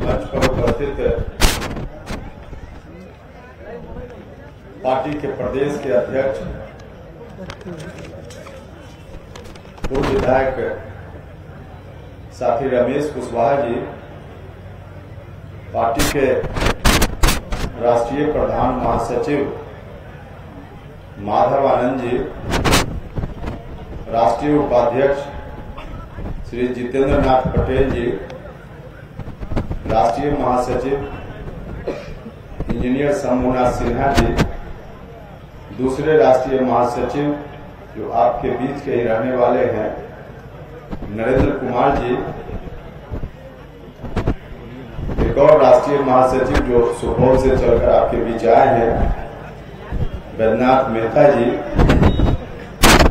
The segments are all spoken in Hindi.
मंच पर उपस्थित पार्टी के प्रदेश के अध्यक्ष पूर्व विधायक साथी रमेश कुशवाहा जी, पार्टी के राष्ट्रीय प्रधान महासचिव माधव आनंद जी, राष्ट्रीय उपाध्यक्ष श्री जितेंद्र नाथ पटेल जी, राष्ट्रीय महासचिव इंजीनियर शंभुनाथ सिन्हा जी, दूसरे राष्ट्रीय महासचिव जो आपके बीच के ही रहने वाले हैं नरेंद्र कुमार जी, एक और राष्ट्रीय महासचिव जो सुपौल से चलकर आपके बीच आए हैं बैद्यनाथ मेहता जी,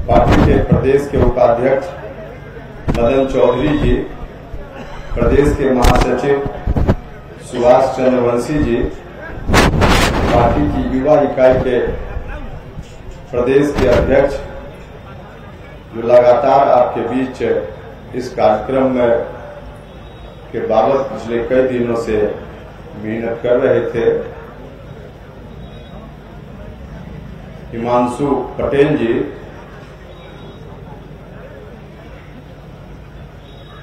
पार्टी के प्रदेश के उपाध्यक्ष मदन चौधरी जी, प्रदेश के महासचिव सुभाष चंद्रवंशी जी, पार्टी की युवा इकाई के प्रदेश के अध्यक्ष जो लगातार आपके बीच इस कार्यक्रम में के बाबत पिछले कई दिनों से मेहनत कर रहे थे, हिमांशु पटेल जी,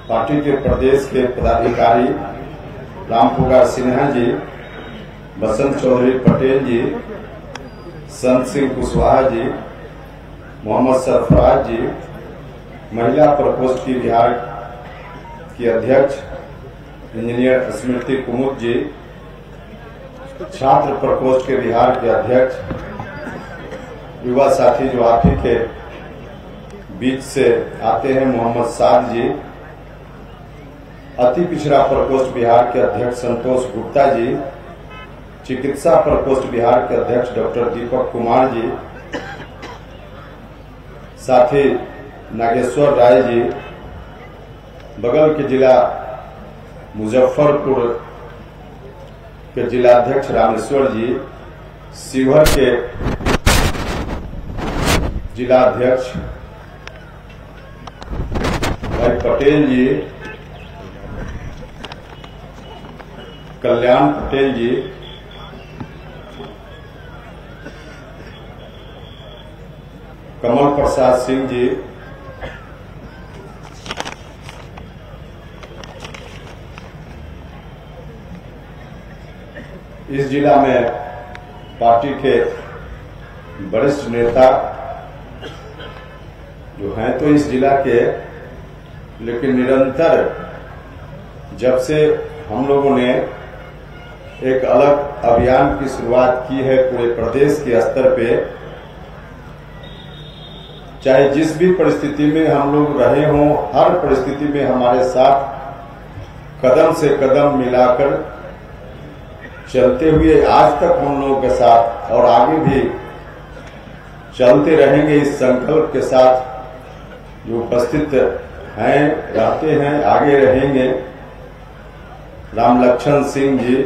पार्टी के प्रदेश के पदाधिकारी रामपुकार सिन्हा जी, बसंत चौधरी पटेल जी, संत सिंह कुशवाहा जी, मोहम्मद सरफराज जी, महिला प्रकोष्ठ की बिहार की अध्यक्ष इंजीनियर स्मृति कुमुद जी, छात्र प्रकोष्ठ के बिहार के अध्यक्ष युवा साथी जो आप ही के बीच से आते हैं मोहम्मद साद जी, अति पिछड़ा प्रकोष्ठ बिहार के अध्यक्ष संतोष गुप्ता जी, चिकित्सा प्रकोष्ठ बिहार के अध्यक्ष डॉक्टर दीपक कुमार जी, साथी नागेश्वर राय जी, बगल के जिला मुजफ्फरपुर के जिलाध्यक्ष रामेश्वर जी, शिवहर के जिलाध्यक्ष भाई पटेल जी, कल्याण पटेल जी, कमल प्रसाद सिंह जी, इस जिला में पार्टी के वरिष्ठ नेता जो हैं तो इस जिला के, लेकिन निरंतर जब से हम लोगों ने एक अलग अभियान की शुरुआत की है पूरे प्रदेश के स्तर पे, चाहे जिस भी परिस्थिति में हम लोग रहे हों, हर परिस्थिति में हमारे साथ कदम से कदम मिलाकर चलते हुए आज तक हम लोगों के साथ और आगे भी चलते रहेंगे इस संकल्प के साथ जो उपस्थित हैं, रहते हैं, आगे रहेंगे। राम लक्ष्मण सिंह जी,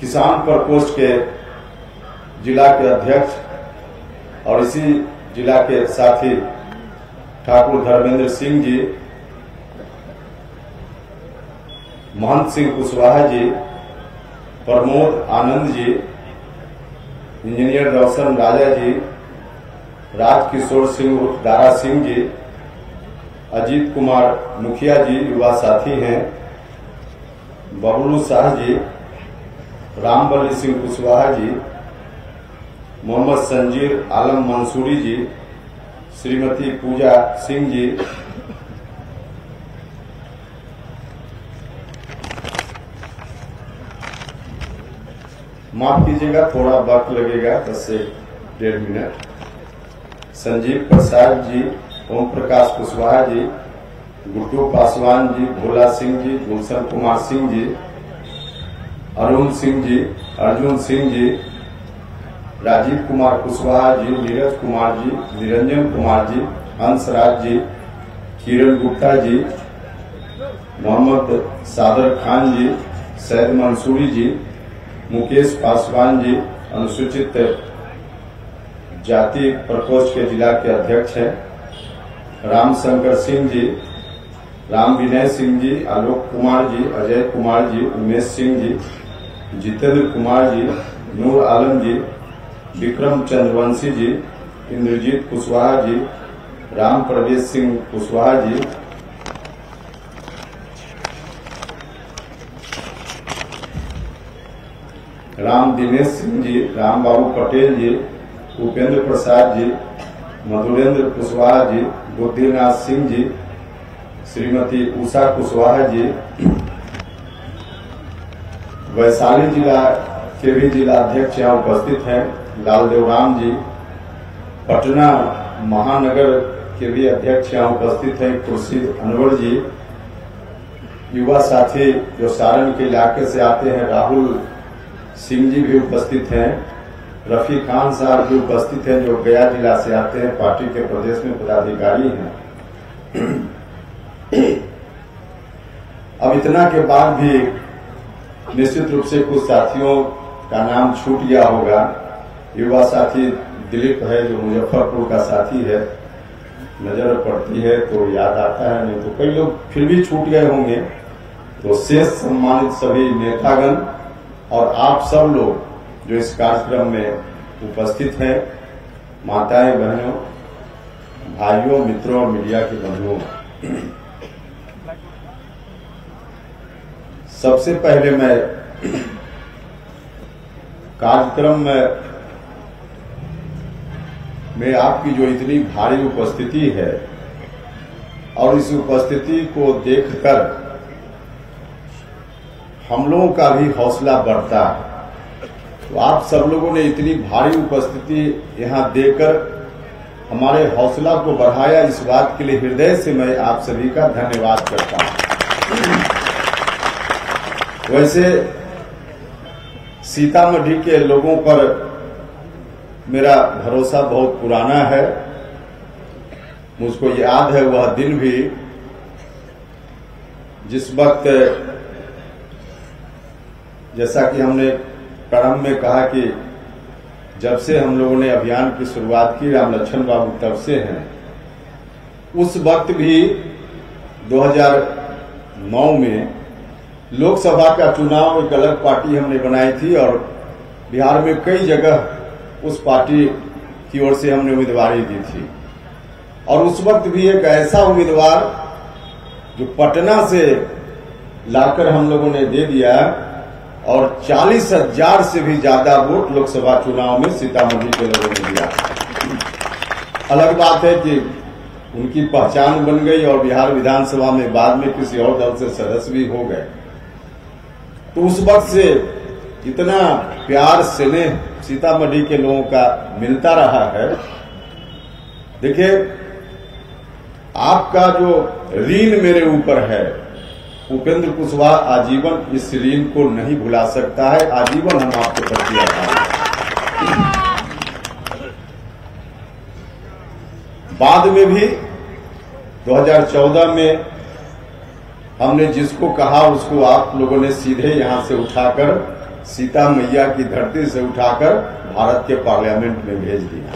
किसान प्रकोष्ठ के जिला के अध्यक्ष और इसी जिला के साथी ठाकुर धर्मेंद्र सिंह जी, महंत सिंह कुशवाहा जी, प्रमोद आनंद जी, इंजीनियर रोशन राजा जी, राजकिशोर सिंह उर्फ दारा सिंह जी, अजीत कुमार मुखिया जी युवा साथी हैं, बबलू शाह जी, रामबली सिंह कुशवाहा जी, मोहम्मद संजीर आलम मंसूरी जी, श्रीमती पूजा सिंह जी, माफ कीजिएगा थोड़ा वक्त लगेगा 10 से 1.5 मिनट, संजीव प्रसाद जी, ओम प्रकाश कुशवाहा जी, गुड्डू पासवान जी, भोला सिंह जी, गुलशन कुमार सिंह जी, अरुण सिंह जी, अर्जुन सिंह जी, राजीव कुमार कुशवाहा जी, नीरज कुमार जी, निरंजन कुमार जी, हंसराज जी, किरण गुप्ता जी, मोहम्मद सादर खान जी, सैद मंसूरी जी, मुकेश पासवान जी, अनुसूचित जाति प्रकोष्ठ के जिला के अध्यक्ष हैं, रामशंकर सिंह जी, राम विनय सिंह जी, आलोक कुमार जी, अजय कुमार जी, उमेश सिंह जी, जितेंद्र कुमार जी, नूर आलम जी, विक्रम चंद्रवंशी जी, इंद्रजीत कुशवाहा जी, राम प्रवेश सिंह कुशवाहा जी, राम दिनेश सिंह जी, राम बाबू पटेल जी, उपेंद्र प्रसाद जी, मधुरेंद्र कुशवाहा जी, बुद्धिनाथ सिंह जी, श्रीमती उषा कुशवाहा जी, वैशाली जिला के भी जिला अध्यक्ष यहाँ उपस्थित हैं, लालदेव राम जी, पटना महानगर के भी अध्यक्ष यहाँ उपस्थित हैं, खुर्शीद अनवर जी, युवा साथी जो सारण के इलाके से आते हैं, राहुल सिंह जी भी उपस्थित हैं, रफी खान साहब भी उपस्थित हैं जो गया जिला से आते हैं, पार्टी के प्रदेश में पदाधिकारी हैं। अब इतना के बाद भी निश्चित रूप से कुछ साथियों का नाम छूट गया होगा। युवा साथी दिलीप है जो मुजफ्फरपुर का साथी है, नजर पड़ती है तो याद आता है, नहीं तो कई लोग फिर भी छूट गए होंगे। तो शेष सम्मानित सभी नेतागण और आप सब लोग जो इस कार्यक्रम में उपस्थित हैं, माताएं, बहनों, भाइयों, मित्रों और मीडिया के बंधुओं, सबसे पहले मैं कार्यक्रम में आपकी जो इतनी भारी उपस्थिति है और इस उपस्थिति को देखकर हम लोगों का भी हौसला बढ़ता है। तो आप सब लोगों ने इतनी भारी उपस्थिति यहां देकर हमारे हौसला को बढ़ाया, इस बात के लिए हृदय से मैं आप सभी का धन्यवाद करता हूं। वैसे सीतामढ़ी के लोगों पर मेरा भरोसा बहुत पुराना है। मुझको याद है वह दिन भी जिस वक्त, जैसा कि हमने प्रारंभ में कहा कि जब से हम लोगों ने अभियान की शुरुआत की, राम लक्ष्मण बाबू तब से हैं। उस वक्त भी 2009 में लोकसभा का चुनाव एक अलग पार्टी हमने बनाई थी और बिहार में कई जगह उस पार्टी की ओर से हमने उम्मीदवारी दी थी। और उस वक्त भी एक ऐसा उम्मीदवार जो पटना से लाकर हम लोगों ने दे दिया और 40,000 से भी ज्यादा वोट लोकसभा चुनाव में सीतामढ़ी के लोगों ने दिया। अलग बात है कि उनकी पहचान बन गई और बिहार विधानसभा में बाद में किसी और दल से सदस्य भी हो गए। तो उस वक्त से इतना प्यार स्नेह सीतामढ़ी के लोगों का मिलता रहा है। देखिए, आपका जो ऋण मेरे ऊपर है, उपेंद्र कुशवाहा आजीवन इस ऋण को नहीं भुला सकता है। आजीवन हम आपके प्रति आभारी हैं। बाद में भी 2014 में हमने जिसको कहा उसको आप लोगों ने सीधे यहां से उठाकर, सीता मैया की धरती से उठाकर भारत के पार्लियामेंट में भेज दिया।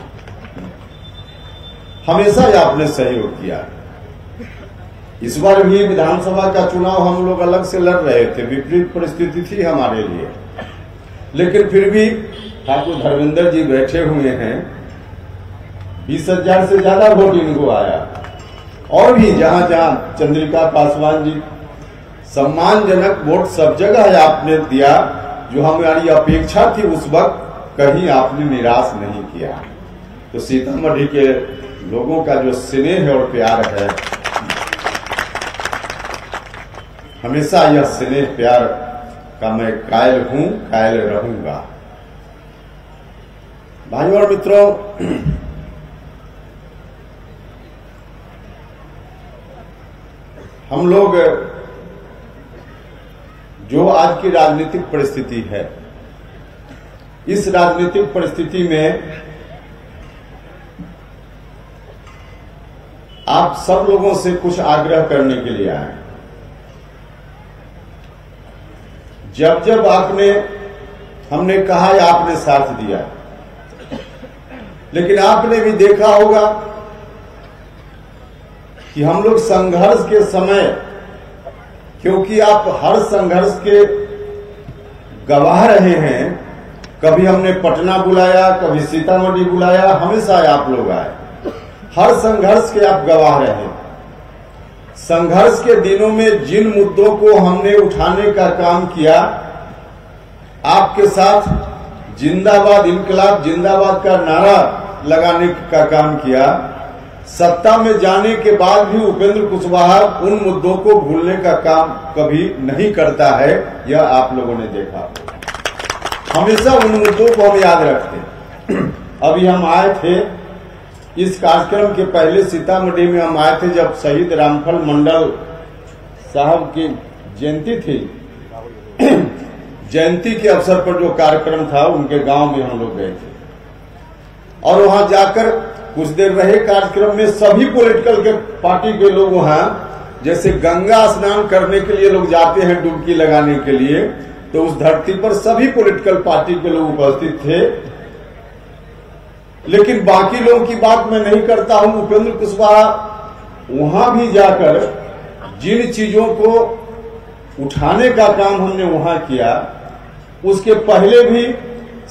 हमेशा ही आपने सहयोग किया। इस बार भी विधानसभा का चुनाव हम लोग अलग से लड़ रहे थे, विपरीत परिस्थिति थी हमारे लिए, लेकिन फिर भी ठाकुर धर्मेंद्र जी बैठे हुए हैं, 20,000 से ज्यादा वोट इनको आया। और भी जहां जहां चंद्रिका पासवान जी, सम्मानजनक वोट सब जगह आपने दिया। जो हमारी अपेक्षा थी उस वक्त, कहीं आपने निराश नहीं किया। तो सीतामढ़ी के लोगों का जो स्नेह और प्यार है, हमेशा यह स्नेह प्यार का मैं कायल हूं, कायल रहूंगा। भाइयों और मित्रों, हम लोग जो आज की राजनीतिक परिस्थिति है, इस राजनीतिक परिस्थिति में आप सब लोगों से कुछ आग्रह करने के लिए आए। जब जब हमने कहा या आपने साथ दिया, लेकिन आपने भी देखा होगा कि कि हम लोग संघर्ष के समय, क्योंकि आप हर संघर्ष के गवाह रहे हैं, कभी हमने पटना बुलाया, कभी सीतामढ़ी बुलाया, हमेशा आप लोग आए, हर संघर्ष के आप गवाह रहे। संघर्ष के दिनों में जिन मुद्दों को हमने उठाने का काम किया, आपके साथ जिंदाबाद इनकलाब जिंदाबाद का नारा लगाने का काम किया, सत्ता में जाने के बाद भी उपेंद्र कुशवाहा उन मुद्दों को भूलने का काम कभी नहीं करता है, यह आप लोगों ने देखा। हमेशा उन मुद्दों को हम याद रखते। अभी हम आए थे इस कार्यक्रम के पहले सीतामढ़ी में हम आए थे जब शहीद रामफल मंडल साहब की जयंती थी। जयंती के अवसर पर जो कार्यक्रम था उनके गांव में हम लोग गए थे और वहां जाकर कुछ देर रहे कार्यक्रम में। सभी पॉलिटिकल के पार्टी के लोग वहां, जैसे गंगा स्नान करने के लिए लोग जाते हैं डुबकी लगाने के लिए, तो उस धरती पर सभी पॉलिटिकल पार्टी के लोग उपस्थित थे। लेकिन बाकी लोगों की बात मैं नहीं करता हूं। उपेंद्र कुशवाहा वहां भी जाकर जिन चीजों को उठाने का काम हमने वहां किया, उसके पहले भी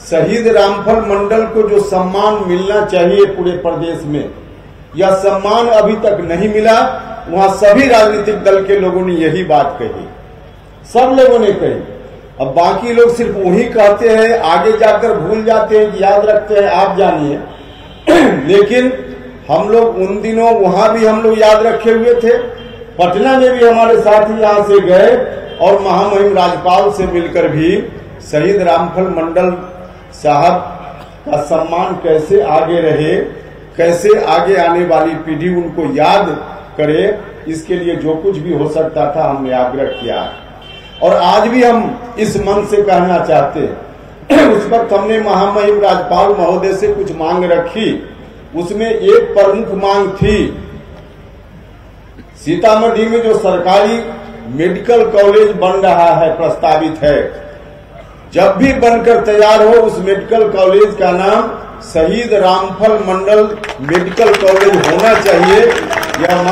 शहीद रामफल मंडल को जो सम्मान मिलना चाहिए पूरे प्रदेश में, यह सम्मान अभी तक नहीं मिला। वहां सभी राजनीतिक दल के लोगों ने यही बात कही, सब लोगों ने कही। अब बाकी लोग सिर्फ वही कहते हैं, आगे जाकर भूल जाते हैं कि याद रखते हैं, आप जानिए। लेकिन हम लोग उन दिनों वहां भी हम लोग याद रखे हुए थे। पटना में भी हमारे साथी यहां से गए और महामहिम राज्यपाल से मिलकर भी शहीद रामफल मंडल साहब का सम्मान कैसे आगे रहे, कैसे आगे आने वाली पीढ़ी उनको याद करे, इसके लिए जो कुछ भी हो सकता था हमने आग्रह किया। और आज भी हम इस मन से कहना चाहते हैं। उस वक्त हमने महामहिम राज्यपाल महोदय से कुछ मांग रखी। उसमें एक प्रमुख मांग थी, सीतामढ़ी में जो सरकारी मेडिकल कॉलेज बन रहा है, प्रस्तावित है, जब भी बनकर तैयार हो उस मेडिकल कॉलेज का नाम शहीद रामफल मंडल मेडिकल कॉलेज होना चाहिए। यह